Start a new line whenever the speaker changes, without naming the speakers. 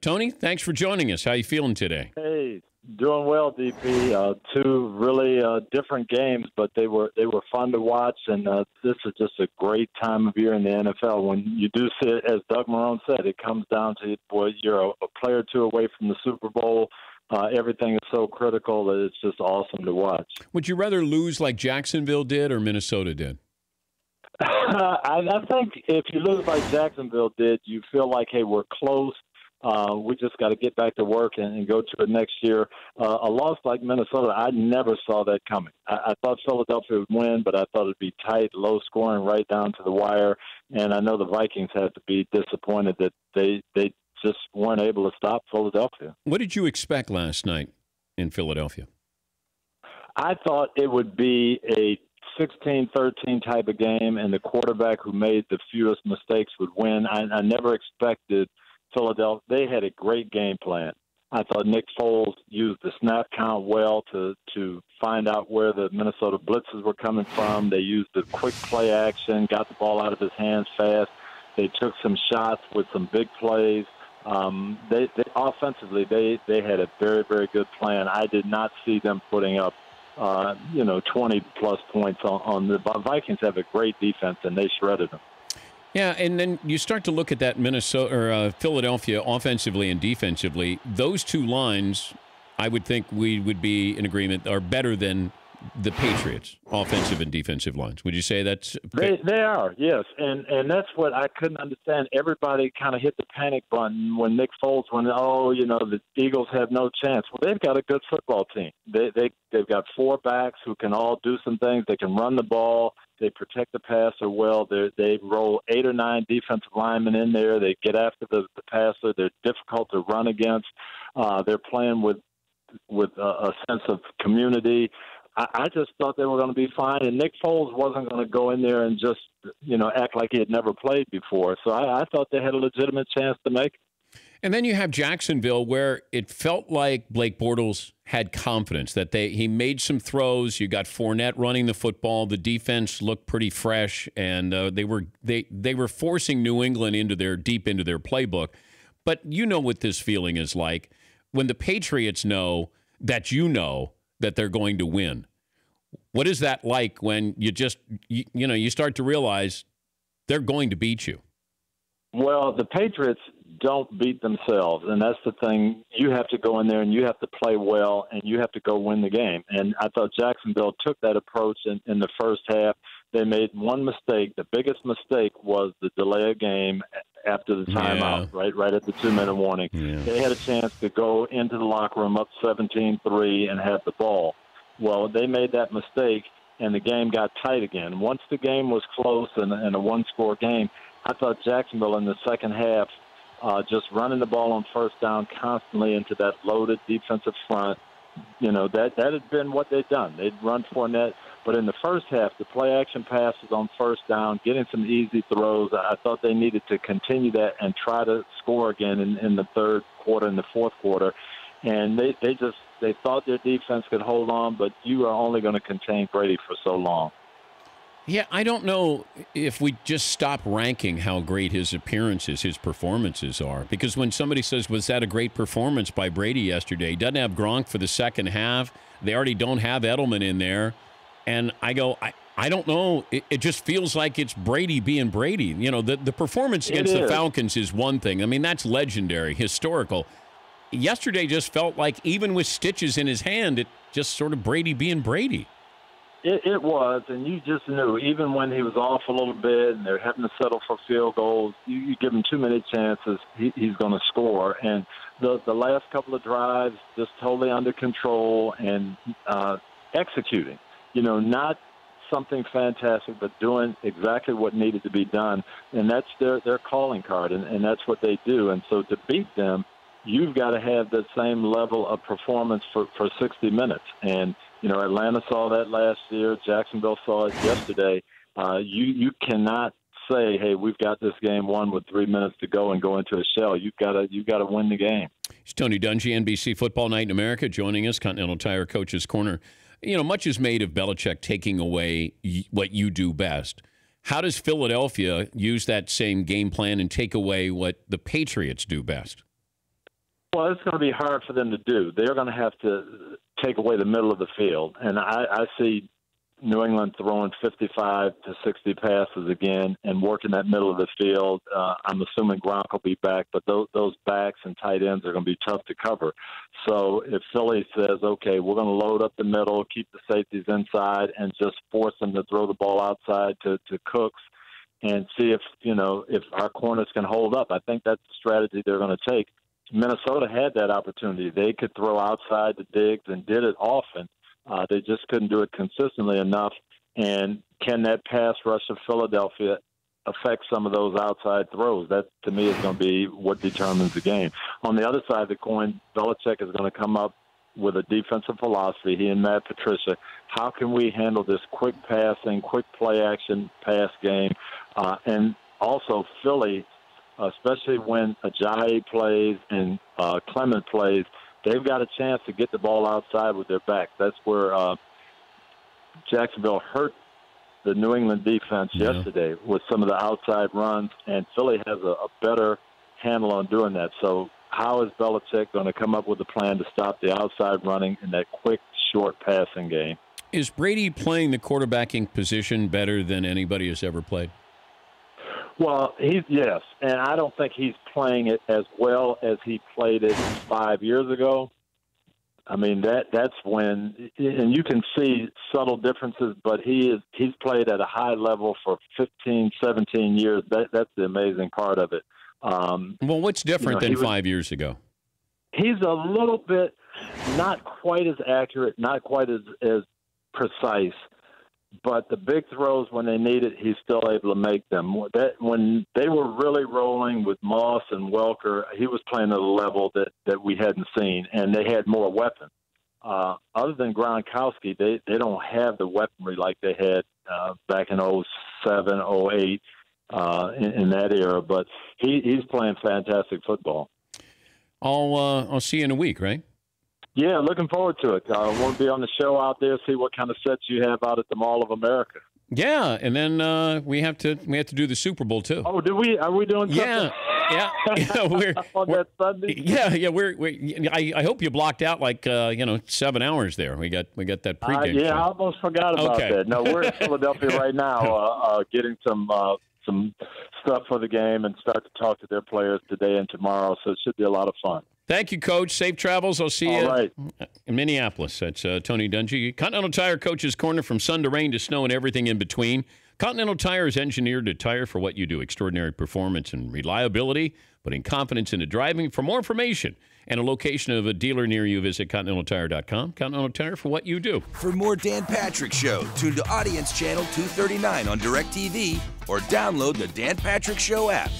Tony, thanks for joining us. How you feeling today?
Hey, doing well, DP. Two really different games, but they were fun to watch, and this is just a great time of year in the NFL. When you do see it, as Doug Marrone said, it comes down to, boy, you're a player or two away from the Super Bowl. Everything is so critical that it's just awesome to watch.
Would you rather lose like Jacksonville did or Minnesota did?
I think if you lose like Jacksonville did, you feel like, hey, we're close. We just got to get back to work and go to it next year. A loss like Minnesota, I never saw that coming. I thought Philadelphia would win, but I thought it'd be tight, low scoring, right down to the wire. And I know the Vikings had to be disappointed that they just weren't able to stop Philadelphia.
What did you expect last night in Philadelphia?
I thought it would be a 16-13 type of game, and the quarterback who made the fewest mistakes would win. I never expected Philadelphia. They had a great game plan. I thought Nick Foles used the snap count well to find out where the Minnesota blitzes were coming from. They used the quick play action, got the ball out of his hands fast. They took some shots with some big plays. They offensively, they had a very, very good plan. I did not see them putting up 20-plus points on the Vikings. Have a great defense, and they shredded them.
Yeah, and then you start to look at that Philadelphia offensively and defensively. Those two lines, I would think we would be in agreement, are better than the Patriots' offensive and defensive lines. Would you say that's
they are? Yes, and that's what I couldn't understand. Everybody kind of hit the panic button when Nick Foles went, the Eagles have no chance. Well, they've got a good football team. They've got four backs who can all do some things. They can run the ball. They protect the passer well. They roll 8 or 9 defensive linemen in there. They get after the passer. They're difficult to run against. They're playing with a sense of community. I just thought they were going to be fine, and Nick Foles wasn't going to go in there and just, act like he had never played before. So I thought they had a legitimate chance to make it.
And then you have Jacksonville, where it felt like Blake Bortles had confidence that he made some throws. You got Fournette running the football. The defense looked pretty fresh, and they were forcing New England deep into their playbook. But you know what this feeling is like when the Patriots know that they're going to win. What is that like when you start to realize they're going to beat you?
Well, the Patriots don't beat themselves, and that's the thing. You have to go in there and you have to play well, and you have to go win the game. And I thought Jacksonville took that approach in the first half. They made one mistake. The biggest mistake was the delay of game after the timeout, right at the 2-minute warning. Yeah. They had a chance to go into the locker room up 17-3 and have the ball. Well, they made that mistake, and the game got tight again. Once the game was close and a one-score game, I thought Jacksonville in the second half, just running the ball on first down constantly into that loaded defensive front, that had been what they'd done. They'd run Fournette. But in the first half, the play-action passes on first down, getting some easy throws, I thought they needed to continue that and try to score again in the third quarter and the fourth quarter. And they thought their defense could hold on, but you are only going to contain Brady for so long.
Yeah, I don't know if we just stop ranking how great his appearances, his performances are. Because when somebody says, was that a great performance by Brady yesterday? He doesn't have Gronk for the second half. They already don't have Edelman in there. And I go, I don't know. It just feels like it's Brady being Brady. The performance against the Falcons is one thing. I mean, that's legendary, historical. Yesterday just felt like, even with stitches in his hand, it just sort of Brady being Brady.
It was, and you just knew, even when he was off a little bit and they're having to settle for field goals, you give him too many chances, he's going to score. And the last couple of drives, just totally under control and executing. Not something fantastic, but doing exactly what needed to be done. And that's their calling card, and that's what they do. And so to beat them, you've got to have that same level of performance for 60 minutes. And, Atlanta saw that last year. Jacksonville saw it yesterday. You cannot say, hey, we've got this game won with 3 minutes to go and go into a shell. You've got to win the game.
It's Tony Dungy, NBC Football Night in America, joining us, Continental Tire Coach's Corner. Much is made of Belichick taking away what you do best. How does Philadelphia use that same game plan and take away what the Patriots do best?
Well, it's going to be hard for them to do. They're going to have to take away the middle of the field. And I see New England throwing 55 to 60 passes again and working that middle of the field. I'm assuming Gronk will be back, but those backs and tight ends are going to be tough to cover. So if Philly says, okay, we're going to load up the middle, keep the safeties inside, and just force them to throw the ball outside to Cooks and see if our corners can hold up, I think that's the strategy they're going to take. Minnesota had that opportunity. They could throw outside to Diggs and did it often. They just couldn't do it consistently enough. And can that pass rush of Philadelphia affect some of those outside throws? That, to me, is going to be what determines the game. On the other side of the coin, Belichick is going to come up with a defensive philosophy, he and Matt Patricia. How can we handle this quick passing, quick play-action pass game? And also Philly, especially when Ajayi plays and Clement plays, they've got a chance to get the ball outside with their backs. That's where Jacksonville hurt the New England defense yesterday with some of the outside runs, and Philly has a better handle on doing that. So how is Belichick going to come up with a plan to stop the outside running in that quick, short passing game?
Is Brady playing the quarterbacking position better than anybody has ever played?
Well, yes, and I don't think he's playing it as well as he played it 5 years ago. I mean, that's when, and you can see subtle differences, but he's played at a high level for 15, 17 years. That's the amazing part of it.
Well, what's different than 5 years ago?
He's a little bit not quite as accurate, not quite as precise. But the big throws, when they need it, he's still able to make them. When they were really rolling with Moss and Welker, he was playing at a level that we hadn't seen, and they had more weapons. Other than Gronkowski, they don't have the weaponry like they had back in 07, 08, in that era. But he's playing fantastic football.
I'll see you in a week, right?
Yeah, looking forward to it. We'll be on the show out there, see what kind of sets you have out at the Mall of America.
Yeah, and then we have to do the Super Bowl too.
Oh, do we? Are we doing something?
Yeah. We're
on that Sunday.
Yeah. I hope you blocked out 7 hours there. We got that pregame.
Yeah, I almost forgot about that. No, we're in Philadelphia right now, getting some stuff for the game and start to talk to their players today and tomorrow. So it should be a lot of fun.
Thank you, Coach. Safe travels. I'll see you
right
in Minneapolis. That's Tony Dungy. Continental Tire Coach's Corner, from sun to rain to snow and everything in between. Continental Tire is engineered to tire for what you do. Extraordinary performance and reliability, putting confidence into driving. For more information and a location of a dealer near you, visit ContinentalTire.com. Continental Tire, for what you do.
For more Dan Patrick Show, tune to Audience Channel 239 on DirecTV or download the Dan Patrick Show app.